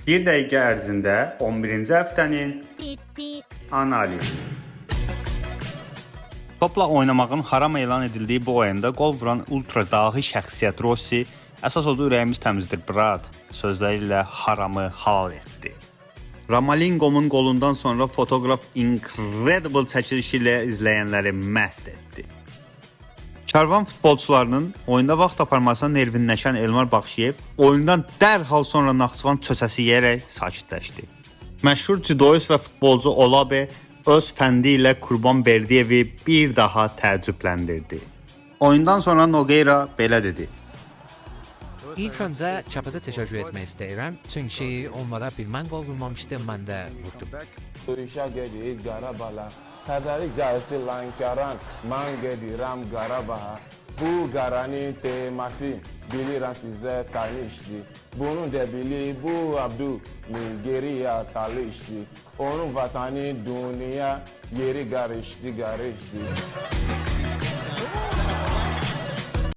1 dəqiqə ərzində 11-ci həftənin analizi. Topla oynamağın haram elan edildiyi bu oyunda qol vuran ultra dahi şəxsiyyət Rossi əsas odu ürəyimiz təmizdir brat sözləri ilə haramı halal etdi. Ramalingo'nun qolundan sonra fotoqraf incredible çəkilişi ilə izləyənləri məst etdi. Karvan futbolçularının oyunda vaxt aparmasına nervinləşən Elmar Baxşiyev oyundan dərhal sonra Naxçıvan çöçəsi yeyərək sakitləşdi. Məşhur judoist və futbolcu Olabe öz fəndi ilə Qurban Berdiyevi bir daha təəccübləndirdi. Oyundan sonra Nogueira belə dedi. İlk öncə Çapaz'a təşəkkür etmək istəyirəm. Çünki onlara bir mən qol vurmamışdı, mən də vurdum. Sorisha gedi Garabala, Tadari Jasi Lankaran, Man gedi Ram Garabaha, bu Garani teması biliran size tanıştı. Bunun debili bu Abdu Nigeriya tanıştı. Onun vatanı dünya yeri garıştı.